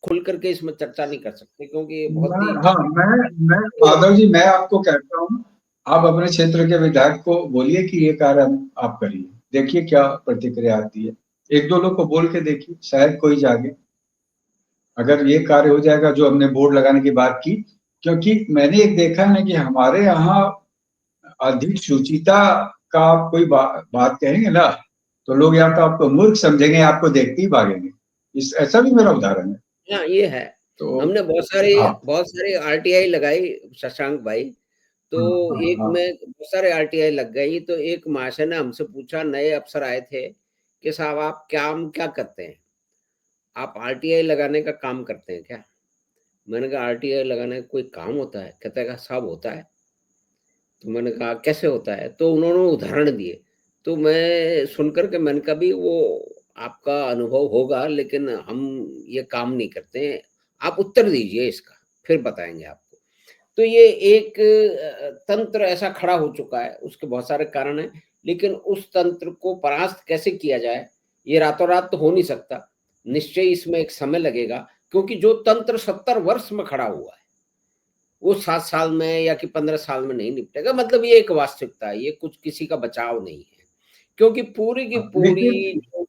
खुल करके इसमें चर्चा नहीं कर सकते क्योंकि ये बहुत ही हाँ, मैं माधव जी, मैं आपको कहता हूँ, आप अपने क्षेत्र के विधायक को बोलिए कि ये कार्य आप करिए, देखिए क्या प्रतिक्रिया आती है। एक दो लोग को बोल के देखिए, शायद कोई जागे। अगर ये कार्य हो जाएगा जो हमने बोर्ड लगाने की बात की, क्योंकि मैंने एक देखा है ना कि हमारे यहाँ अधिक शुचिता का आप कोई बात कहेंगे ना, तो लोग या तो आपको मूर्ख समझेंगे, आपको देखते ही भागेंगे। इस ऐसा भी मेरा उदाहरण है। हाँ, ये है। तो हमने हाँ, बहुत सारी आरटीआई लगाई शशांक भाई, तो हाँ, हाँ, एक हाँ। में बहुत सारे आरटीआई लग गई, तो एक महाशय ने हमसे पूछा, नए अफ़सर आए थे कि साहब आप काम क्या करते हैं? आप आरटीआई लगाने का काम करते हैं क्या? मैंने कहा आरटीआई लगाने का कोई काम होता है? कहता है साहब होता है। तो मैंने कहा कैसे होता है? तो उन्होंने उदाहरण दिए। तो मैं सुनकर के मैंने कहा भी वो आपका अनुभव होगा लेकिन हम ये काम नहीं करते हैं। आप उत्तर दीजिए इसका, फिर बताएँगे आपको। तो ये एक तंत्र ऐसा खड़ा हो चुका है, उसके बहुत सारे कारण हैं, लेकिन उस तंत्र को परास्त कैसे किया जाए, ये रातों-रात तो हो नहीं सकता। निश्चय इसमें एक समय लगेगा क्योंकि जो तंत्र 70 वर्ष में खड़ा हुआ है, वो 7 साल में या कि 15 साल में नहीं निपटेगा। मतलब ये एक वास्तविकता है, ये कुछ किसी का बचाव नहीं है। क्योंकि पूरी की लेकिन पूरी जो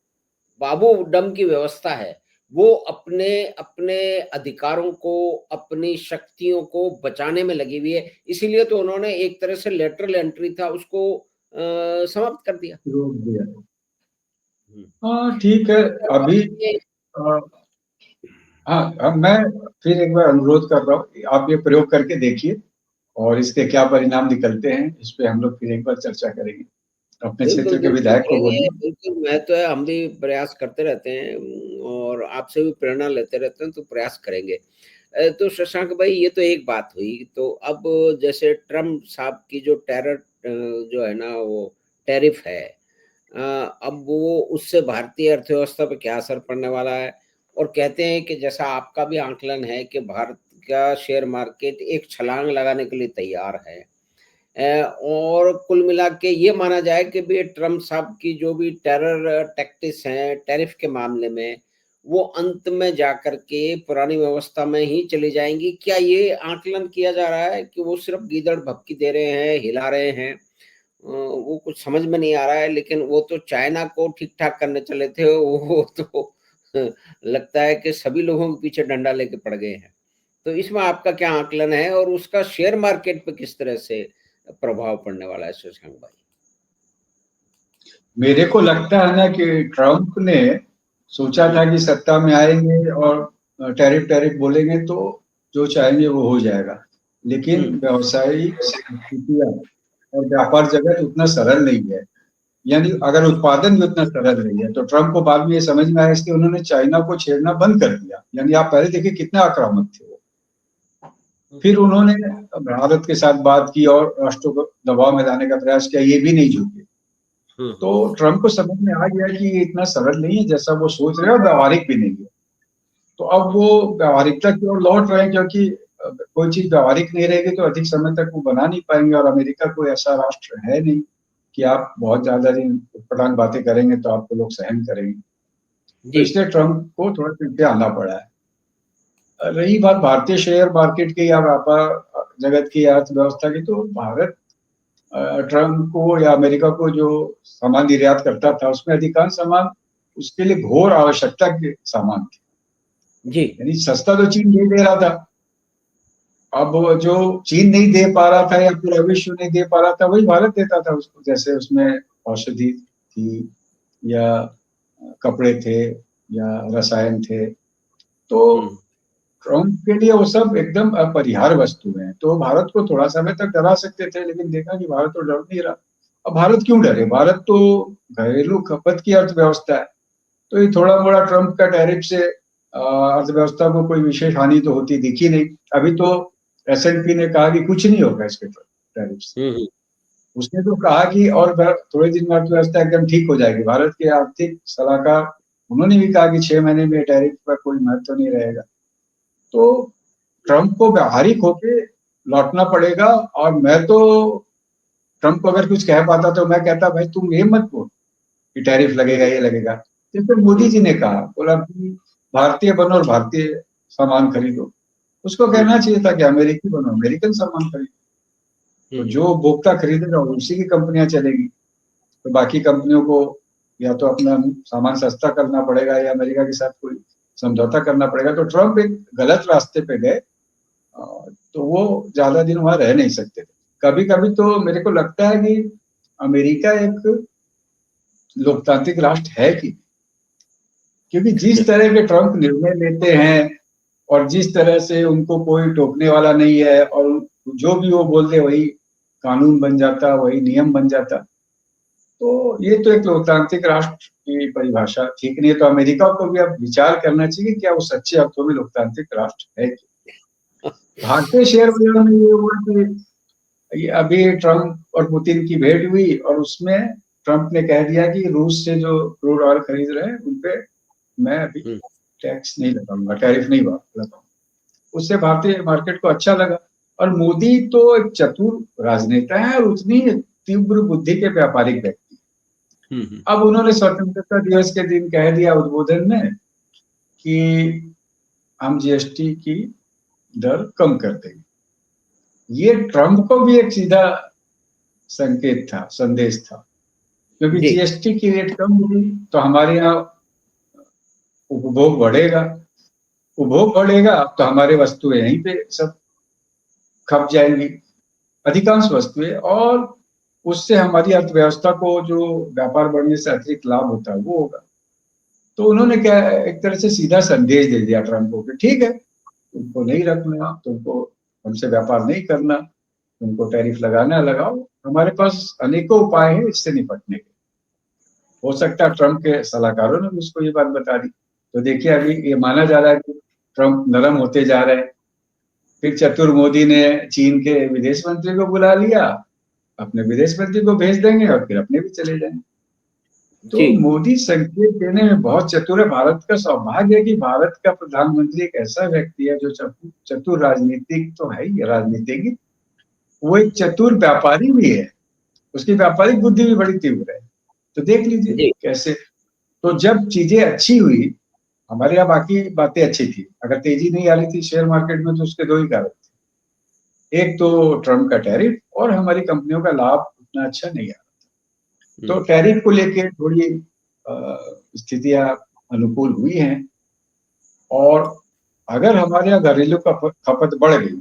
बाबूडम की व्यवस्था है, वो अपने अपने अधिकारों को, अपनी शक्तियों को बचाने में लगी हुई है। इसीलिए तो उन्होंने एक तरह से लेटरल एंट्री था उसको समाप्त कर दिया। रोक दिया। हुँ। हाँ, ठीक है। अभी ये अ, हाँ, अब मैं फिर एक बार अनुरोध कर रहा हूँ, आप ये प्रयोग करके देखिए और इसके क्या परिणाम निकलते हैं, इस पे हम लोग फिर एक बार चर्चा करेंगे। अपने बिल्कुल, क्षेत्र के बिल्कुल विधायक को करेंगे, बोलिए। बिल्कुल महत्व है, हम भी प्रयास करते रहते हैं और आपसे भी प्रेरणा लेते रहते हैं, तो प्रयास करेंगे। तो शशांक भाई ये तो एक बात हुई, तो अब जैसे ट्रम्प साहब की जो जो है ना वो टैरिफ है, अब वो उससे भारतीय अर्थव्यवस्था पे क्या असर पड़ने वाला है? और कहते हैं कि जैसा आपका भी आकलन है कि भारत का शेयर मार्केट एक छलांग लगाने के लिए तैयार है। और कुल मिला के ये माना जाए कि भी ट्रम्प साहब की जो भी टेरर टैक्टिक्स हैं टैरिफ के मामले में, वो अंत में जाकर के पुरानी व्यवस्था में ही चली जाएँगी। क्या ये आकलन किया जा रहा है कि वो सिर्फ़ गीदड़ भभकी दे रहे हैं, हिला रहे हैं? वो कुछ समझ में नहीं आ रहा है, लेकिन वो तो चाइना को ठीक-ठाक करने चले थे, वो तो लगता है कि सभी लोगों के पीछे डंडा लेके पड़ गए हैं। तो इसमें आपका क्या आकलन है और उसका शेयर मार्केट पे किस तरह से प्रभाव पड़ने वाला है शशांक भाई? मेरे को लगता है ना कि ट्रम्प ने सोचा हुँ, था कि सत्ता में आएंगे और टैरिफ टैरिफ बोलेंगे तो जो चाहेंगे वो हो जाएगा। लेकिन हुँ, व्यावसायिक स्थितियां और व्यापार जगत उतना सरल नहीं है। यानी अगर उत्पादन भी उतना सरल नहीं है तो ट्रम्प को बाद में ये समझ में आया, इसलिए उन्होंने चाइना को छेड़ना बंद कर दिया। यानी आप पहले देखिए कितने आक्रामक थे वो। फिर उन्होंने भारत के साथ बात की और राष्ट्रों को दबाव में लाने का प्रयास किया, ये भी नहीं झुके। हुँ, तो ट्रम्प को समझ में आ गया कि ये इतना सरल नहीं है जैसा वो सोच रहे हैं और व्यावहारिक भी नहीं है। तो अब वो व्यावहारिकता की ओर लौट रहे हैं, क्योंकि कोई चीज व्यावहारिक नहीं रहेगी तो अधिक समय तक वो बना नहीं पाएंगे और अमेरिका कोई ऐसा राष्ट्र है नहीं कि आप बहुत ज्यादा दिन उटपटांग बातें करेंगे तो आपको लोग सहन करेंगे। तो जी। इसलिए ट्रम्प को थोड़ा पीछे आना पड़ा है। रही बात भारतीय शेयर मार्केट की या व्यापार जगत की अर्थव्यवस्था की, तो भारत ट्रम्प को या अमेरिका को जो सामान निर्यात करता था उसमें अधिकांश सामान उसके लिए घोर आवश्यकता के सामान थे। जी। यानी सस्ता तो चीन नहीं दे रहा था। अब जो चीन नहीं दे पा रहा था या पूरा विश्व नहीं दे पा रहा था वही भारत देता था उसको, जैसे उसमें औषधि थी या कपड़े थे या रसायन थे। तो हुँ, ट्रम्प के लिए वो सब एकदम अपरिहार्य वस्तु है। तो भारत को थोड़ा समय तक डरा सकते थे, लेकिन देखा कि भारत तो डर नहीं रहा। अब भारत क्यों डरे? भारत तो घरेलू खपत की अर्थव्यवस्था है। तो ये थोड़ा मोड़ा ट्रम्प का टैरिफ से अर्थव्यवस्था को कोई विशेष हानि तो होती दिखी नहीं। अभी तो एस&पी ने कहा कि कुछ नहीं होगा इसके टैरिफ से। हुँ, हुँ। उसने तो कहा कि और थोड़े दिन में अर्थव्यवस्था एकदम ठीक हो जाएगी। भारत के आर्थिक सलाहकार उन्होंने भी कहा कि 6 महीने में टैरिफ का कोई महत्व नहीं रहेगा। तो ट्रम्प को व्यावहारिक होके लौटना पड़ेगा। और मैं तो ट्रम्प को अगर कुछ कह पाता तो मैं कहता भाई तुम ये मत बोल कि टैरिफ हुँ, लगेगा, ये लगेगा। जैसे मोदी हुँ, जी ने कहा, बोला कि भारतीय बनो और भारतीय सामान खरीदो। उसको कहना चाहिए था कि अमेरिकी बनो, अमेरिकन सामान खरीदो। तो जो उपभोक्ता खरीदेगा उसी की कंपनियां चलेगी। तो बाकी कंपनियों को या तो अपना सामान सस्ता करना पड़ेगा या अमेरिका के साथ कोई समझौता करना पड़ेगा। तो ट्रम्प एक गलत रास्ते पे गए, तो वो ज्यादा दिन वहां रह नहीं सकते थे। कभी कभी तो मेरे को लगता है कि अमेरिका एक लोकतांत्रिक राष्ट्र है कि, क्योंकि जिस तरह के ट्रम्प निर्णय लेते हैं और जिस तरह से उनको कोई टोकने वाला नहीं है, और जो भी वो बोल दे वही कानून बन जाता, वही नियम बन जाता। तो ये तो एक लोकतांत्रिक राष्ट्र की परिभाषा ठीक नहीं है। तो अमेरिका को भी अब विचार करना चाहिए क्या वो सच्चे अर्थों में लोकतांत्रिक राष्ट्र है। भारतीय शेयर बाजार में ये हुआ कि ये अभी ट्रम्प और पुतिन की भेंट हुई और उसमें ट्रम्प ने कह दिया कि रूस से जो क्रूड ऑयल खरीद रहे हैं उन पे मैं अभी टैक्स नहीं लगाऊंगा, टैरिफ नहीं लगाऊंगा। उससे भारतीय मार्केट को अच्छा लगा। और मोदी तो एक चतुर राजनेता है और उतनी तीव्र बुद्धि के व्यापारिक व्यक्ति। अब उन्होंने स्वतंत्रता दिवस के दिन कह दिया उद्बोधन में कि हम जीएसटी की दर कम कर देंगे। ये ट्रम्प को भी एक सीधा संकेत था, संदेश था, क्योंकि जीएसटी की रेट कम होगी तो हमारे यहाँ उपभोग बढ़ेगा, उपभोग बढ़ेगा तो हमारे वस्तुएं यहीं पे सब खप जाएंगी, अधिकांश वस्तुएं, और उससे हमारी अर्थव्यवस्था को जो व्यापार बढ़ने से अतिरिक्त लाभ होता है वो होगा। तो उन्होंने क्या एक तरह से सीधा संदेश दे दिया ट्रम्प को कि ठीक है, तुमको नहीं रखना, तुमको हमसे व्यापार नहीं करना, तुमको टैरिफ लगाना लगाओ, हमारे पास अनेकों उपाय हैं इससे निपटने के। हो सकता है ट्रम्प के सलाहकारों ने उसको ये बात बता दी। तो देखिए अभी ये माना जा रहा है कि ट्रम्प नरम होते जा रहे हैं। फिर चतुर मोदी ने चीन के विदेश मंत्री को बुला लिया, अपने विदेश मंत्री को भेज देंगे और फिर अपने भी चले जाएंगे। तो मोदी संकेत देने में बहुत चतुर है। भारत का सौभाग्य है कि भारत का प्रधानमंत्री एक ऐसा व्यक्ति है जो चतुर राजनीतिक तो है ही, राजनीतिज्ञ, वो एक चतुर व्यापारी भी है। उसकी व्यापारिक बुद्धि भी बड़ी तीव्र है। तो देख लीजिए कैसे। तो जब चीजें अच्छी हुई, हमारे यहाँ बाकी बातें अच्छी थी, अगर तेजी नहीं आ रही थी शेयर मार्केट में तो उसके दो ही कारण थे। एक तो ट्रम्प का टैरिफ और हमारी कंपनियों का लाभ उतना अच्छा नहीं आ रहा। तो टैरिफ को लेके थोड़ी स्थितियां अनुकूल हुई हैं, और अगर हमारे यहाँ घरेलू खपत बढ़ गई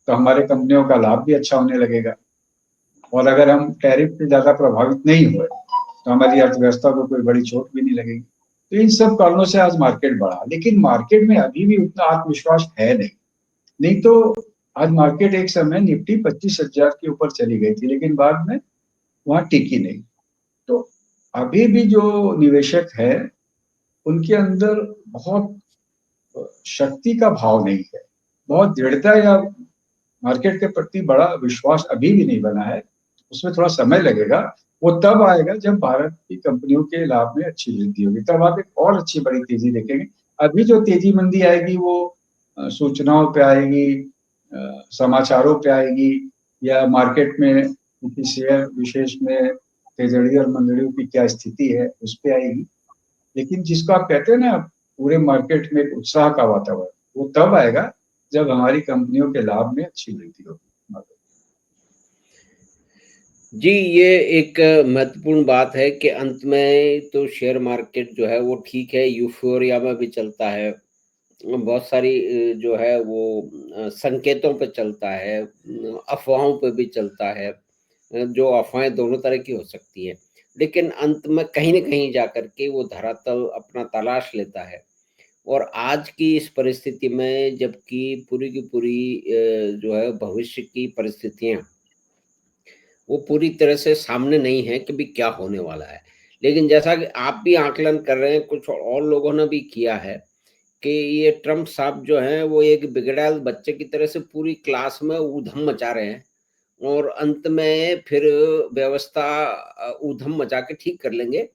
तो हमारे कंपनियों का लाभ भी अच्छा होने लगेगा। और अगर हम टैरिफ से ज्यादा प्रभावित नहीं हुए तो हमारी अर्थव्यवस्था को कोई बड़ी चोट भी नहीं लगेगी। तो इन सब कारणों से आज मार्केट बढ़ा, लेकिन मार्केट में अभी भी उतना आत्मविश्वास है नहीं। नहीं तो आज मार्केट एक समय निफ्टी 25,000 के ऊपर चली गई थी, लेकिन बाद में वहां टिकी नहीं। तो अभी भी जो निवेशक है उनके अंदर बहुत शक्ति का भाव नहीं है, बहुत दृढ़ता या मार्केट के प्रति बड़ा विश्वास अभी भी नहीं बना है। उसमें थोड़ा समय लगेगा। वो तब आएगा जब भारत की कंपनियों के लाभ में अच्छी वृद्धि होगी, तब आप एक और अच्छी बड़ी तेजी देखेंगे। अभी जो तेजी मंदी आएगी वो सूचनाओं पे आएगी, समाचारों पे आएगी, या मार्केट में किसी शेयर विशेष में तेजड़ी और मंदड़ियों की क्या स्थिति है उस पे आएगी। लेकिन जिसको आप कहते हैं ना पूरे मार्केट में एक उत्साह का वातावरण, वो तब आएगा जब हमारी कंपनियों के लाभ में अच्छी वृद्धि होगी। जी, ये एक महत्वपूर्ण बात है कि अंत में तो शेयर मार्केट जो है वो ठीक है, यूफोरिया में भी चलता है। बहुत सारी जो है वो संकेतों पे चलता है, अफ़वाहों पे भी चलता है। जो अफ़वाहें दोनों तरह की हो सकती हैं, लेकिन अंत में कहीं न कहीं जाकर के वो धरातल अपना तलाश लेता है। और आज की इस परिस्थिति में जबकि पूरी की पूरी जो है भविष्य की परिस्थितियाँ वो पूरी तरह से सामने नहीं है कि भी क्या होने वाला है। लेकिन जैसा कि आप भी आकलन कर रहे हैं, कुछ और लोगों ने भी किया है कि ये ट्रम्प साहब जो हैं वो एक बिगड़ैल बच्चे की तरह से पूरी क्लास में ऊधम मचा रहे हैं, और अंत में फिर व्यवस्था ऊधम मचा के ठीक कर लेंगे।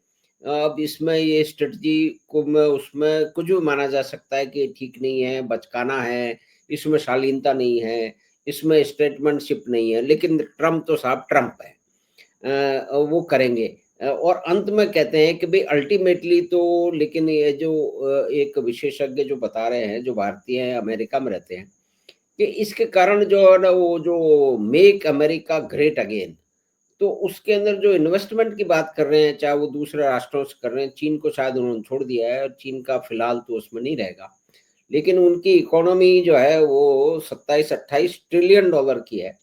अब इसमें ये स्ट्रेटजी को मैं उसमें कुछ भी माना जा सकता है कि ठीक नहीं है, बचकाना है, इसमें शालीनता नहीं है, इसमें स्टेटमेंटशिप नहीं है, लेकिन ट्रम्प तो साहब ट्रम्प है। वो करेंगे। और अंत में कहते हैं कि भाई अल्टीमेटली तो, लेकिन ये जो एक विशेषज्ञ जो बता रहे हैं, जो भारतीय हैं, अमेरिका में रहते हैं, कि इसके कारण जो है ना, वो जो मेक अमेरिका ग्रेट अगेन, तो उसके अंदर जो इन्वेस्टमेंट की बात कर रहे हैं, चाहे वो दूसरे राष्ट्रों से कर रहे हैं, चीन को शायद उन्होंने छोड़ दिया है, और चीन का फिलहाल तो उसमें नहीं रहेगा, लेकिन उनकी इकोनॉमी जो है वो 27-28 ट्रिलियन डॉलर की है,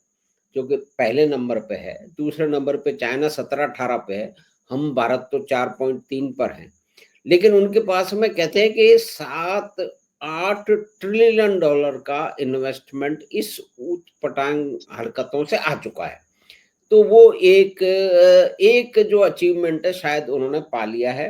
जो कि पहले नंबर पे है। दूसरे नंबर पे चाइना 17-18 पे है, हम भारत तो 4.3 पर हैं। लेकिन उनके पास में कहते हैं कि 7-8 ट्रिलियन डॉलर का इन्वेस्टमेंट इस ऊटपटांग हरकतों से आ चुका है। तो वो एक जो अचीवमेंट है शायद उन्होंने पा लिया है,